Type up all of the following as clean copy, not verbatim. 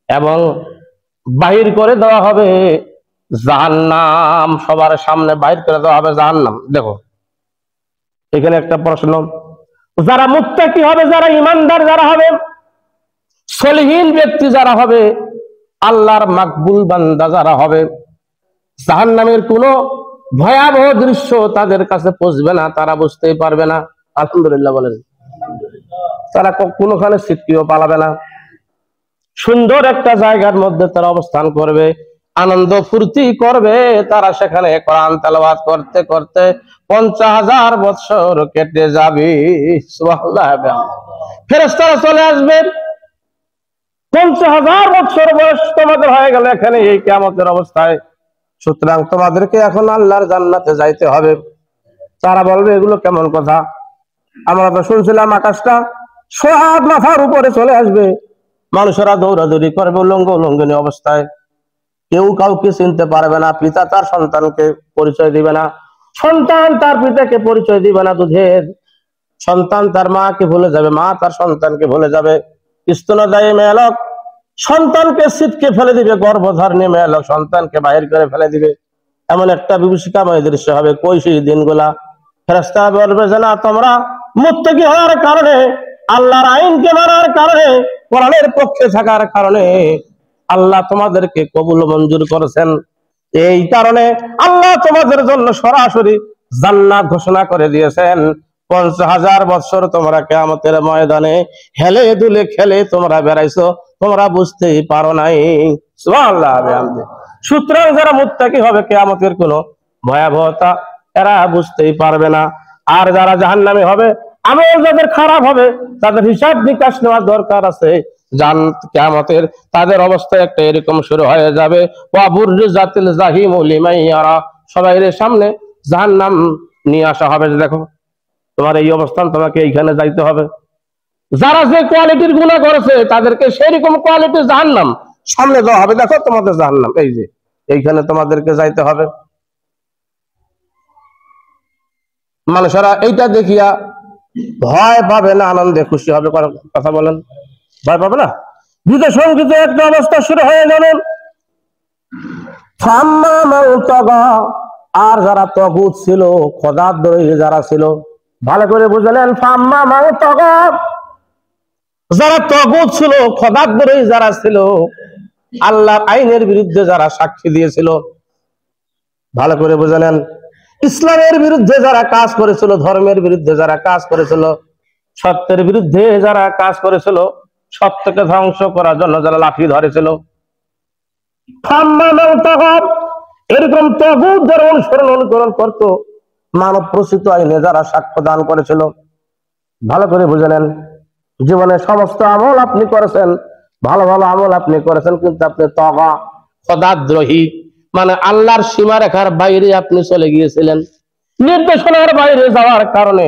এবং বাহির করে দেওয়া হবে জাহান্নাম, সবার সামনে বাহির করে দেওয়া হবে জাহান্নাম। দেখো এখানে একটা প্রশ্ন, যারা মুত্তাকি হবে, যারা ইমানদার যারা হবে, সলিহীন ব্যক্তি যারা হবে, আল্লাহর মাকবুল বান্দা যারা হবে, জাহান্নামের কোন ভয়াবহ দৃশ্য তাদের কাছে পৌঁছবে না, তারা বুঝতেই পারবে না। আলহামদুলিল্লাহ বলেন। তারা কোনোখানে ছিটকিও পালাবে না, সুন্দর একটা জায়গার মধ্যে তারা অবস্থান করবে, আনন্দ ফুর্তি করবে। তারা সেখানে কোরআন তেলাওয়াত করতে করতে 50,000 বছর কেটে যাবে। সুবহানাল্লাহ। ফেরেশতারা চলে আসবেন, 50,000 বছর বয়স তোমাদের হয়ে গেল এখানে এই কিয়ামতের অবস্থায়, সুতরাং তোমাদেরকে এখন আল্লাহর জান্নাতে যাইতে হবে। তারা বলবে এগুলো কেমন কথা, আমরা তো শুনছিলাম আকাশটা 100 হাত মাথার উপরে চলে আসবে, মানুষেরা দৌড়াদৌড়ি করবে উলঙ্গ উলঙ্গিনী অবস্থায়, কেউ কাউকে চিনতে পারবে না, পিতা তার সন্তানকে পরিচয় দিবে না, সন্তান তার পিতাকে পরিচয় দিবে না, দুধের সন্তান তার মাকে ভুলে যাবে, মা তার সন্তানকে ভুলে যাবে, স্তনদায়ী মেয়েলোক সন্তানকে ছিটকে ফেলে দিবে, গর্ভধারণী মেয়েলোক সন্তানকে বাহির করে ফেলে দিবে। এমন একটা বিভীষিকাময় দৃশ্য হবে। কই সেই দিনগুলা? ফেরেশতা বলবে যে না, তোমরা মুত্তাকি হওয়ার কারণে, আল্লাহর আইনকে মানার কারণে, কোরআনের পক্ষে থাকার কারণে আল্লাহ তোমাদেরকে কবুল মঞ্জুর করেছেন, এই কারণে আল্লাহ তোমাদের জন্য সরাসরি জান্নাত ঘোষণা করে দিয়েছেন। 50,000 বছর তোমরা কিয়ামতের ময়দানে হেলে দুলে খেলে তোমরা বেড়াইছো, তোমরা বুঝতেই পারো নাই। সুবহানাল্লাহ। সুতরাং যারা মুত্তাকি হবে কিয়ামতের কোনো ভয়াবহতা এরা বুঝতেই পারবে না। আর যারা জাহান্নামী হবে, আমল যাদের খারাপ হবে, তাদের হিসাব নিকাশ নেওয়ার দরকার আছে। কিয়ামতের তাদের অবস্থা একটা এরকম শুরু হয়ে যাবে, ওয়াবুররিজাতিল জাহিমু লিমান ইয়ারা, সবাইয়ের সামনে জাহান্নাম নিয়ে আসা হবে। দেখো তোমার এই অবস্থান, তোমাকে এইখানে যাইতে হবে। যারা যে কোয়ালিটির গুনাহ করেছে তাদেরকে সেই রকম কোয়ালিটির জাহান্নাম সামনে দেওয়া হবে। দেখো তোমাদের জাহান্নাম এই যে এইখানে তোমাদেরকে যাইতে হবে। মানুষেরা এইটা দেখিয়া ভয় পাবে না, আনন্দে খুশি হবে? কথা বলেন, ভয় পাবে না? যুদ্ধ সংগীত একটা অবস্থা শুরু হয়ে যাবে। আর যারা তগুত ছিল, খোদাদ্রোহী যারা ছিল, ভালো করে বুঝলেন, যারা তগুত ছিল, খোদাদ্রোহী যারা ছিল, আল্লাহর আইনের বিরুদ্ধে যারা সাক্ষী দিয়েছিল, ভালো করে বুঝলেন, ইসলামের বিরুদ্ধে যারা কাজ করেছিল, ধর্মের বিরুদ্ধে যারা কাজ করেছিল, সত্যের বিরুদ্ধে যারা কাজ করেছিল, সত্যকে ধ্বংস করার জন্য যারা লাঠি ধরেছিল, এরকম তগুত যারা অনুকরণ করতো, মানব প্রসূত আইনে যারা সাক্ষ্য দান করেছিল, ভালো করে বুঝলেন, জীবনে সমস্ত আমল আপনি করেছেন, ভালো ভালো আমল আপনি করেছেন, কিন্তু আপনি তগা খোদাদ্রোহী, মানে আল্লাহর সীমারেখার বাইরে আপনি চলে গিয়েছিলেন, নির্দেশনার বাইরে যাওয়ার কারণে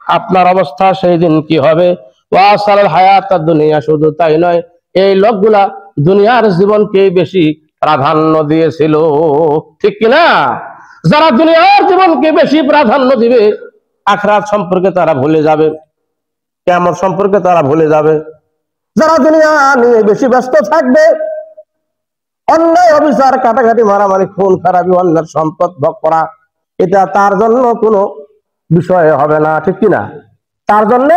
আপনার অবস্থা সেই দিন কি হবে? ওয়াসাল হায়াত দুনিয়া, শুধু তাই নয়, এই লোকগুলা দুনিয়ার জীবনকে বেশি প্রাধান্য দিয়েছিল, ঠিক কিনা? যারা দুনিয়ার জীবনকে বেশি প্রাধান্য দিবে, আখিরাত সম্পর্কে তারা ভুলে যাবে, কিয়ামত সম্পর্কে তারা ভুলে যাবে। যারা দুনিয়া নিয়ে বেশি ব্যস্ত থাকবে, অন্যায় অবিচার, কাটাকাটি, মারামারি, খুন খারাপি, অন্যের সম্পদ ভোগ করা, এটা তার জন্য কোনো বিষয় হবে না, ঠিক কিনা? তার জন্য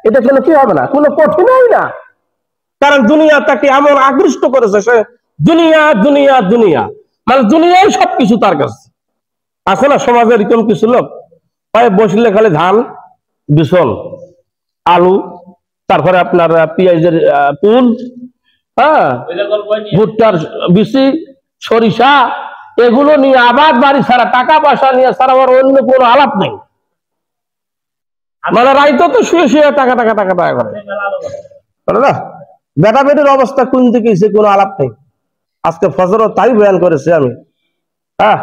এটা কোনো কি হবে না, কোনো কঠিনই না। কারণ দুনিয়া তাকে এমন আকৃষ্ট করেছে, সে দুনিয়া দুনিয়া দুনিয়া, মানে দুনিয়ায় সবকিছু তার কাছে আছে না। সমাজে এরকম কিছু লোক হয় বসলে খালি ধান, বিছল, আলু, তারপরে আপনার পেঁয়াজের পুল, হ্যাঁ, ভুট্টার বিচি, সরিষা, এগুলো নিয়ে আবাদ বাড়ি ছাড়া, টাকা পয়সা নিয়ে ছাড়া আর অন্য কোনো আলাপ নেই। মানে রাইতো তো শুয়ে শুয়ে টাকা টাকা টাকা টাকা করে না, বেটা বেটির অবস্থা কোন দিকে কোনো আলাপ নেই। আজকে ফজরও তাই বয়ান করেছি আমি। হ্যাঁ,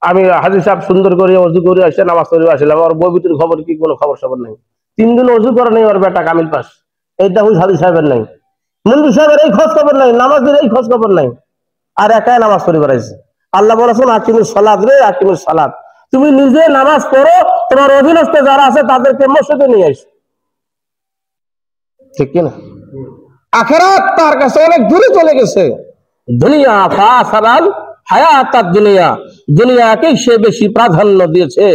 আমি হাজি সাহেব সুন্দর করে অজু করে আসে নামাজ পড়ে আসলাম, আর ববিটির খবর কি কোনো খবর সবর নেই। 3 দিন অজু করে নেই ওর বেটা কামিল পাস, এইটা হুই হাজি সাহেবের নাই, মন্দির সাহেবের এই খোঁজ খবর নাই, নামাজের এই খোঁজ খবর নাই, আর একাই নামাজ পড়ে বেড়াইছে। আল্লাহ বলেছেন আকিমুস সালাত রে, আকিমুস সালাত, তুমি নিজে নামাজ পড়ো, তোমার অধীনস্থ যারা আছে তাদেরকে মসজিদে নিয়ে আসো। ঠিক কিনা? আখিরাত তার কাছে অনেক দূরে চলে গেছে। দুনিয়া ফাসারাল হায়াতাত দুনিয়া, দুনিয়াকে সে বেশি প্রাধান্য দিয়েছে